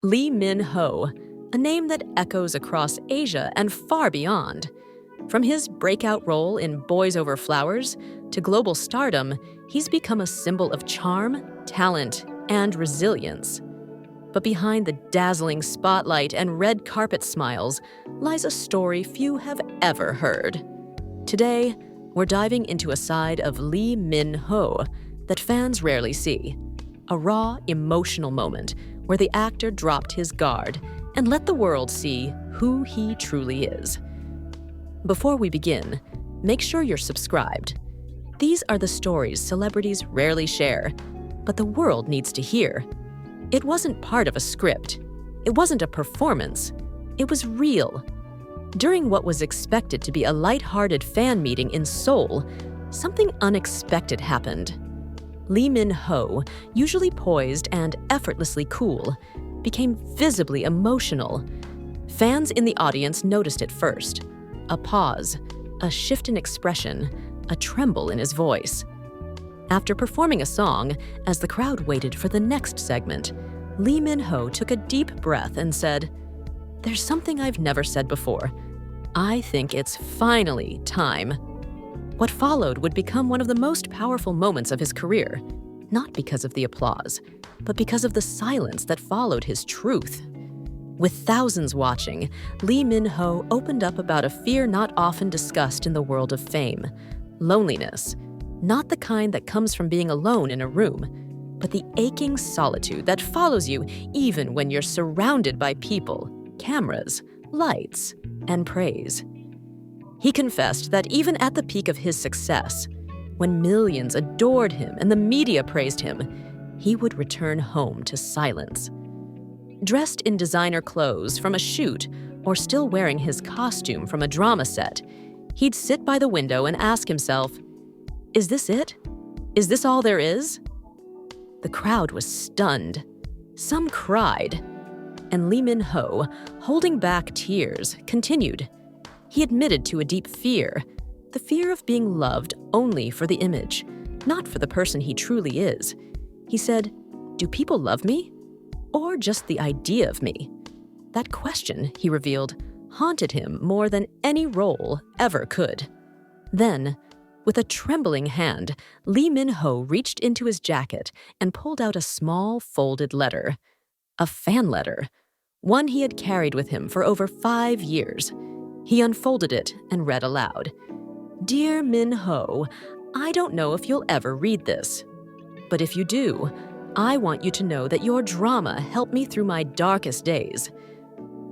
Lee Min-ho, a name that echoes across Asia and far beyond. From his breakout role in Boys Over Flowers to global stardom, he's become a symbol of charm, talent, and resilience. But behind the dazzling spotlight and red carpet smiles lies a story few have ever heard. Today, we're diving into a side of Lee Min-ho that fans rarely see. A raw, emotional moment where the actor dropped his guard and let the world see who he truly is. Before we begin, make sure you're subscribed. These are the stories celebrities rarely share, but the world needs to hear. It wasn't part of a script. It wasn't a performance. It was real. During what was expected to be a lighthearted fan meeting in Seoul, something unexpected happened. Lee Min-ho, usually poised and effortlessly cool, became visibly emotional. Fans in the audience noticed it first. A pause, a shift in expression, a tremble in his voice. After performing a song, as the crowd waited for the next segment, Lee Min-ho took a deep breath and said, "There's something I've never said before. I think it's finally time." What followed would become one of the most powerful moments of his career, not because of the applause, but because of the silence that followed his truth. With thousands watching, Lee Min-ho opened up about a fear not often discussed in the world of fame: loneliness. Not the kind that comes from being alone in a room, but the aching solitude that follows you even when you're surrounded by people, cameras, lights, and praise. He confessed that even at the peak of his success, when millions adored him and the media praised him, he would return home to silence. Dressed in designer clothes from a shoot or still wearing his costume from a drama set, he'd sit by the window and ask himself, "Is this it? Is this all there is?" The crowd was stunned. Some cried. And Lee Min-ho, holding back tears, continued. He admitted to a deep fear, the fear of being loved only for the image, not for the person he truly is. He said, "Do people love me? Or just the idea of me?" That question, he revealed, haunted him more than any role ever could. Then, with a trembling hand, Lee Min-ho reached into his jacket and pulled out a small folded letter. A fan letter, one he had carried with him for over 5 years. He unfolded it and read aloud. "Dear Min-ho, I don't know if you'll ever read this. But if you do, I want you to know that your drama helped me through my darkest days.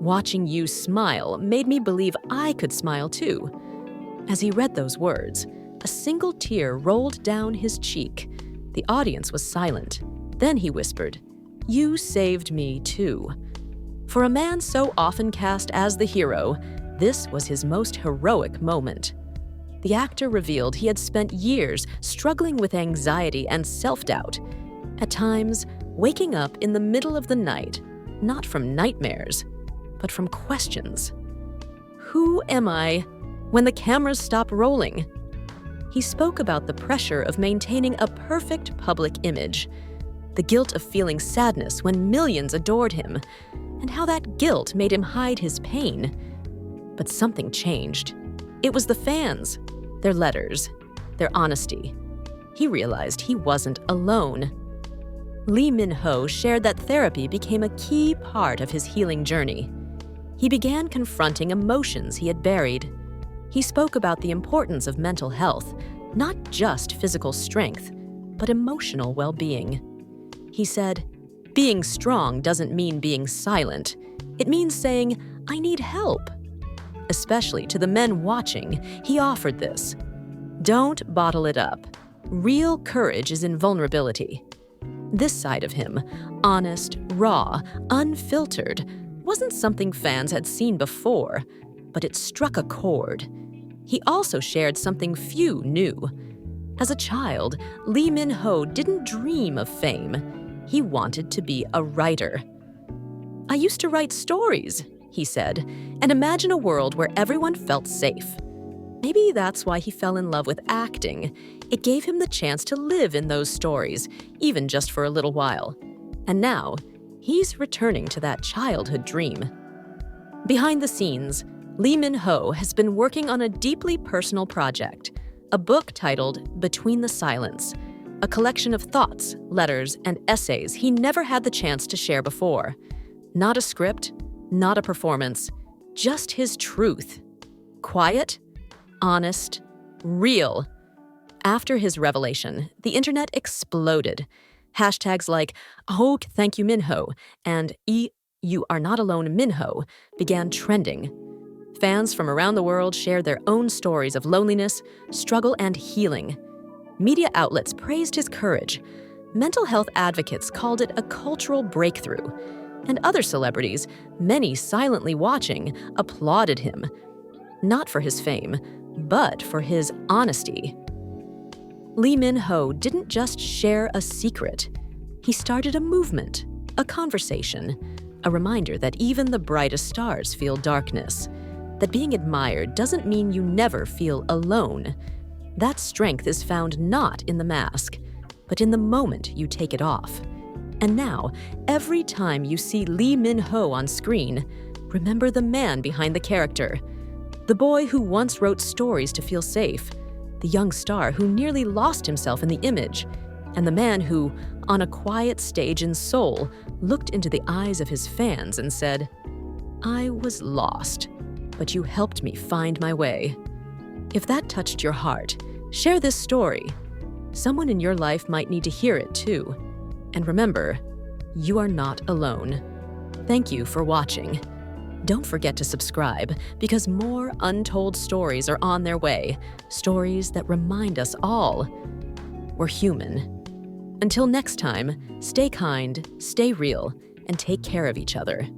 Watching you smile made me believe I could smile too." As he read those words, a single tear rolled down his cheek. The audience was silent. Then he whispered, "You saved me too." For a man so often cast as the hero, this was his most heroic moment. The actor revealed he had spent years struggling with anxiety and self-doubt, at times waking up in the middle of the night, not from nightmares, but from questions. Who am I when the cameras stop rolling? He spoke about the pressure of maintaining a perfect public image, the guilt of feeling sadness when millions adored him, and how that guilt made him hide his pain. But something changed. It was the fans, their letters, their honesty. He realized he wasn't alone. Lee Min-ho shared that therapy became a key part of his healing journey. He began confronting emotions he had buried. He spoke about the importance of mental health, not just physical strength, but emotional well-being. He said, "Being strong doesn't mean being silent. It means saying, 'I need help.'" Especially to the men watching, he offered this. Don't bottle it up. Real courage is in vulnerability. This side of him, honest, raw, unfiltered, wasn't something fans had seen before, but it struck a chord. He also shared something few knew. As a child, Lee Min-ho didn't dream of fame. He wanted to be a writer. "I used to write stories," he said, "and imagine a world where everyone felt safe." Maybe that's why he fell in love with acting. It gave him the chance to live in those stories, even just for a little while. And now, he's returning to that childhood dream. Behind the scenes, Lee Min-ho has been working on a deeply personal project, a book titled Between the Silence, a collection of thoughts, letters, and essays he never had the chance to share before. Not a script, not a performance, just his truth. Quiet, honest, real. After his revelation, the internet exploded. Hashtags like, "Oh, thank you, Minho," and "You are not alone, Minho," began trending. Fans from around the world shared their own stories of loneliness, struggle, and healing. Media outlets praised his courage. Mental health advocates called it a cultural breakthrough. And other celebrities, many silently watching, applauded him. Not for his fame, but for his honesty. Lee Min-ho didn't just share a secret. He started a movement, a conversation, a reminder that even the brightest stars feel darkness, that being admired doesn't mean you never feel alone. That strength is found not in the mask, but in the moment you take it off. And now, every time you see Lee Min-ho on screen, remember the man behind the character. The boy who once wrote stories to feel safe, the young star who nearly lost himself in the image, and the man who, on a quiet stage in Seoul, looked into the eyes of his fans and said, "I was lost, but you helped me find my way." If that touched your heart, share this story. Someone in your life might need to hear it too. And remember, you are not alone. Thank you for watching. Don't forget to subscribe, because more untold stories are on their way, stories that remind us all we're human. Until next time, stay kind, stay real, and take care of each other.